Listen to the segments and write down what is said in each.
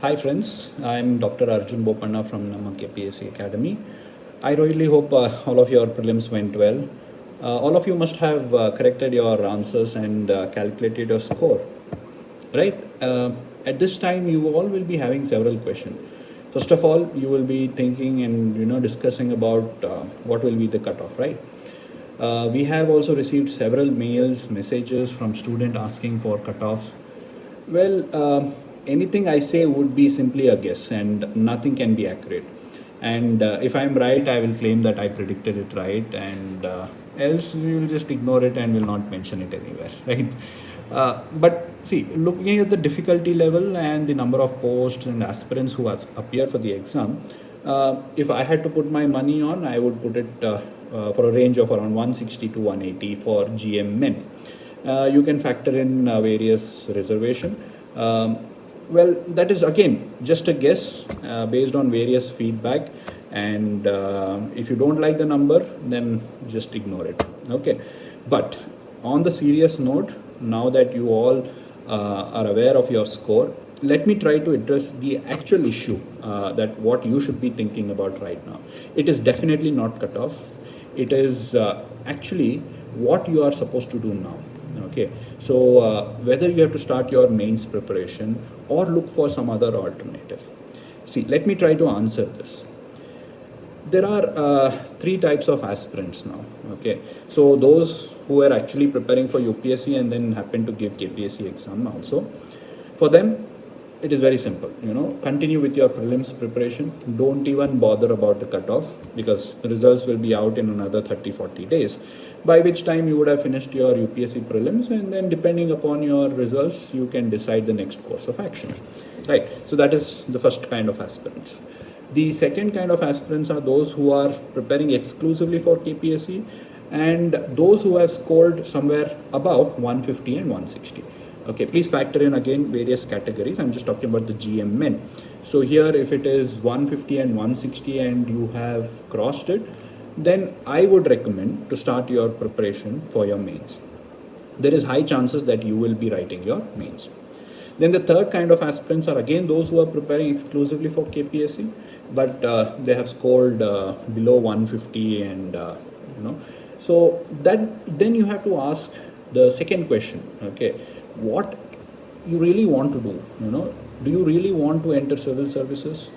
Hi friends, I'm Dr. Arjun Bopanna from Namak APSC Academy. I really hope all of your prelims went well. All of you must have corrected your answers and calculated your score, right? At this time, you all will be having several questions. First of all, you will be thinking and discussing about what will be the cutoff, right? We have also received several mails, messages from student asking for cutoffs. Well, anything I say would be simply a guess, and nothing can be accurate. And if I'm right, I will claim that I predicted it right, and else we will just ignore it and will not mention it anywhere, right? But see, looking at the difficulty level and the number of posts and aspirants who has appeared for the exam, if I had to put my money on, I would put it for a range of around 160 to 180 for GM men. You can factor in various reservation. Well, that is again just a guess based on various feedback, and if you don't like the number, then just ignore it. Okay, but on the serious note, now that you all are aware of your score, let me try to address the actual issue that what you should be thinking about right now. It is definitely not cut off. It is actually what you are supposed to do now. Okay, so whether you have to start your mains preparation or look for some other alternative. See, let me try to answer this. There are three types of aspirants now. Okay, so those who are actually preparing for UPSC and then happen to give KPSC exam also, for them it is very simple. Continue with your prelims preparation. Don't even bother about the cutoff, because the results will be out in another 30-40 days, by which time you would have finished your UPSC prelims, and then depending upon your results you can decide the next course of action, right? So that is the first kind of aspirants. The second kind of aspirants are those who are preparing exclusively for KPSC, and those who have scored somewhere above 150 and 160. Okay, please factor in again various categories. I'm just talking about the GM men. So here, if it is 150 and 160 and you have crossed it, then I would recommend to start your preparation for your mains. There is high chances that you will be writing your mains. Then the third kind of aspirants are again those who are preparing exclusively for KPSC, but they have scored below 150, and so that then you have to ask the second question. Okay, what you really want to do? Do you really want to enter civil services?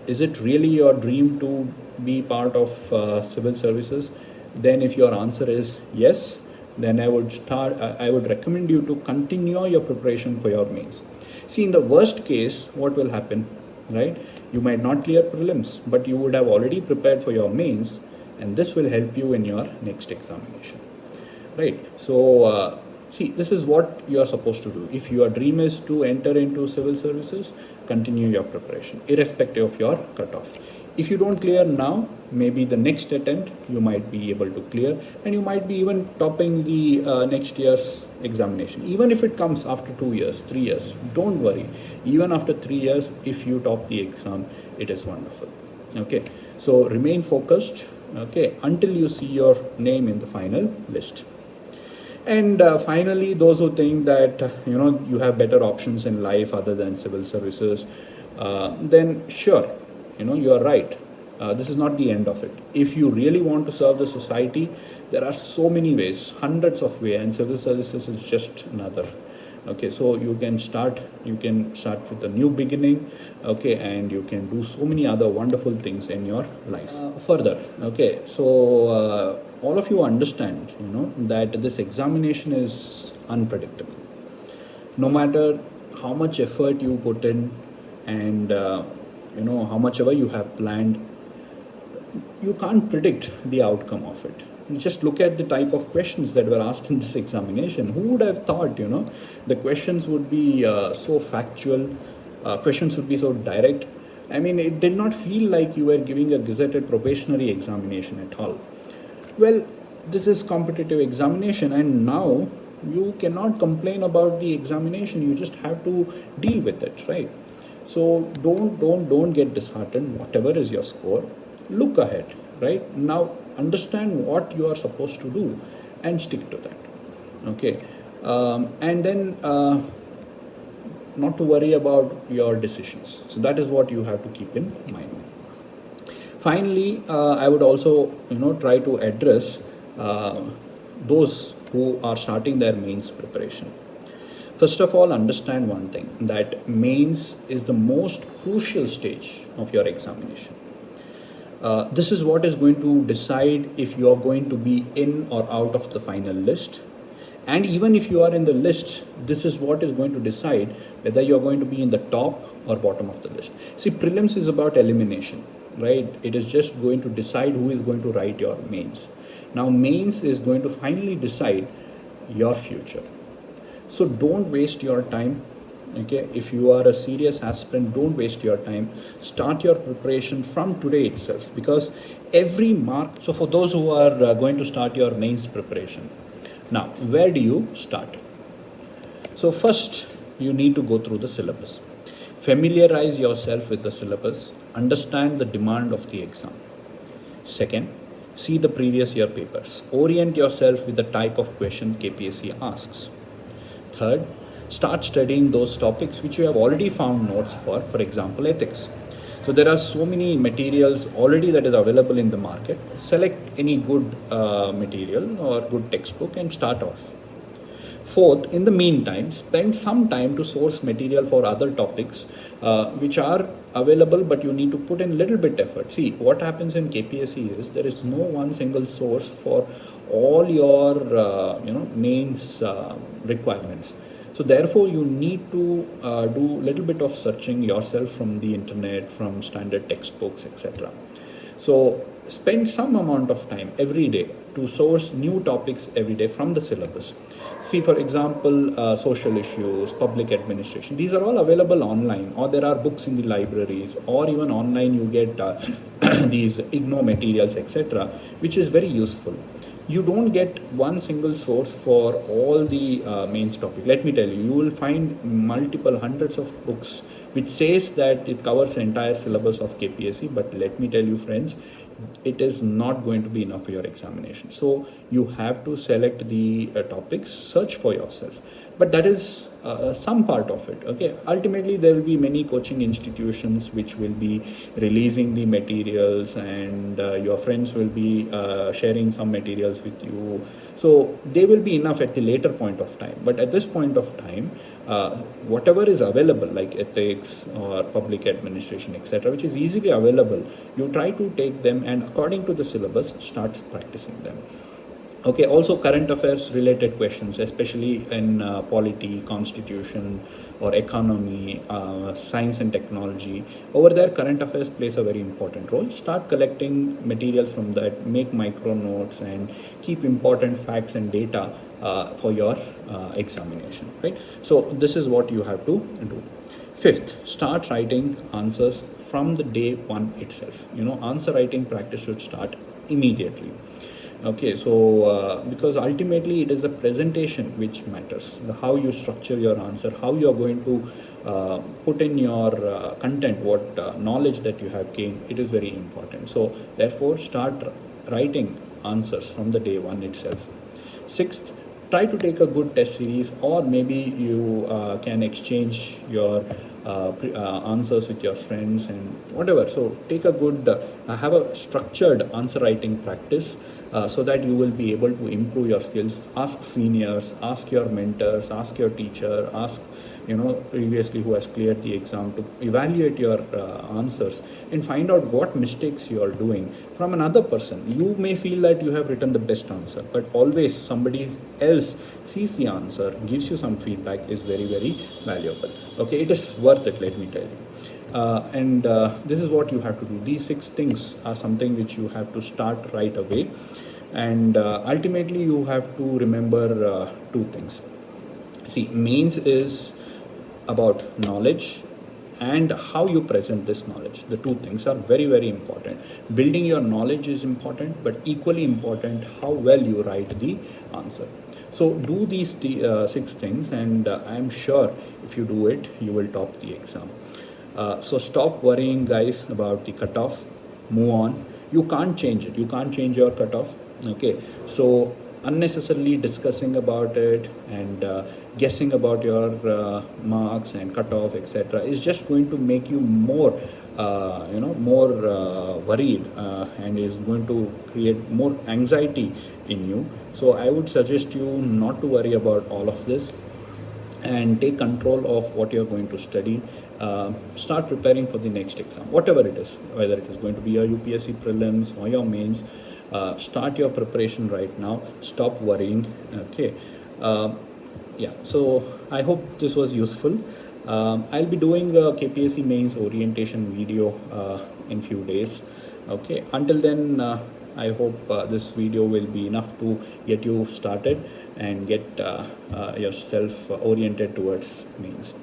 Is it really your dream to be part of civil services? Then if your answer is yes, then I would recommend you to continue your preparation for your mains. See, in the worst case, what will happen, right? You might not clear prelims, but you would have already prepared for your mains, and this will help you in your next examination, right? So see, this is what you are supposed to do. If your dream is to enter into civil services, continue your preparation irrespective of your cutoff. If you don't clear now, maybe the next attempt you might be able to clear, and you might be even topping the next year's examination. Even if it comes after 2 years, 3 years, don't worry. Even after 3 years, if you top the exam, it is wonderful. Okay, so remain focused, okay, until you see your name in the final list. And finally, those who think that you have better options in life other than civil services, then sure, you are right. This is not the end of it. If you really want to serve the society, there are so many ways, hundreds of ways, and civil services is just another. Okay, so you can start with a new beginning. Okay, and you can do so many other wonderful things in your life further. Okay, so all of you understand that this examination is unpredictable. No matter how much effort you put in, and how much ever you have planned, you can't predict the outcome of it. You just look at the type of questions that were asked in this examination. Who would have thought the questions would be so factual, questions would be so direct? I mean, it did not feel like you were giving a gazetted probationary examination at all. Well, this is competitive examination, and now you cannot complain about the examination. You just have to deal with it, right? So don't get disheartened. Whatever is your score, look ahead, right? Now understand what you are supposed to do and stick to that. Okay, and then not to worry about your decisions. So that is what you have to keep in mind. Finally, I would also try to address those who are starting their mains preparation. First of all, understand one thing, that mains is the most crucial stage of your examination. This is what is going to decide if you are going to be in or out of the final list. And even if you are in the list, this is what is going to decide whether you are going to be in the top or bottom of the list. See, prelims is about elimination, right? It is just going to decide who is going to write your mains. Now, mains is going to finally decide your future. So don't waste your time. Okay, if you are a serious aspirant, don't waste your time. Start your preparation from today itself, because every mark. So for those who are going to start your mains preparation, now where do you start? So first, you need to go through the syllabus. Familiarize yourself with the syllabus. Understand the demand of the exam. Second, see the previous year papers. Orient yourself with the type of question KPSC asks. Third, start studying those topics which you have already found notes for example, ethics. So there are so many materials already that is available in the market. Select any good material or good textbook and start off. Fourth, in the meantime, spend some time to source material for other topics which are available, but you need to put in little bit effort. See, what happens in KPSC is there is no one single source for all your mains requirements. So therefore, you need to do little bit of searching yourself from the internet, from standard textbooks, etc. So spend some amount of time every day to source new topics every day from the syllabus. See, for example, social issues, public administration. These are all available online, or there are books in the libraries, or even online you get these IGNOU materials, etc., which is very useful. You don't get one single source for all the mains topic. Let me tell you, you will find multiple hundreds of books which says that it covers the entire syllabus of KPSC, but let me tell you friends, it is not going to be enough for your examination. So you have to select the topics, search for yourself. But that is some part of it. Okay, ultimately there will be many coaching institutions which will be releasing the materials, and your friends will be sharing some materials with you. So they will be enough at the later point of time. But at this point of time, whatever is available, like ethics or public administration, etc., which is easily available, you try to take them and according to the syllabus start practicing them. Okay, also current affairs related questions, especially in polity, constitution, or economy, science and technology. Over there, current affairs plays a very important role. Start collecting materials from that, make micro notes, and keep important facts and data for your examination, right? So this is what you have to do. Fifth, start writing answers from the day one itself. Answer writing practice should start immediately. Okay, so because ultimately it is the presentation which matters, how you structure your answer, how you are going to put in your content, what knowledge that you have gained, it is very important. So therefore, start writing answers from the day one itself. Sixth, try to take a good test series, or maybe you can exchange your answers with your friends and whatever. So take a good, have a structured answer writing practice so that you will be able to improve your skills. Ask seniors, ask your mentors, ask your teacher, ask previously who has cleared the exam to evaluate your answers and find out what mistakes you are doing from another person. You may feel that you have written the best answer, but always somebody else sees the answer, gives you some feedback, is very, very valuable. Okay, it is worth it, let me tell you. And this is what you have to do. These 6 things are something which you have to start right away. And ultimately you have to remember 2 things. See, mains is about knowledge and how you present this knowledge. The 2 things are very, very important. Building your knowledge is important, but equally important how well you write the answer. So do these 6 things, and I'm sure if you do it, you will top the exam. So stop worrying, guys, about the cutoff. Move on. You can't change it. You can't change your cutoff. Okay. So unnecessarily discussing about it and guessing about your marks and cutoff, etc., is just going to make you more more worried, and is going to create more anxiety in you. So I would suggest you not to worry about all of this and take control of what you're going to study. Start preparing for the next exam, whatever it is, whether it is going to be your UPSC prelims or your mains. Start your preparation right now. Stop worrying. Okay. Yeah. So I hope this was useful. I'll be doing a KPSC mains orientation video in few days. Okay. Until then, I hope this video will be enough to get you started and get yourself oriented towards mains.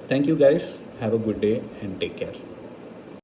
Thank you guys. Have a good day and take care.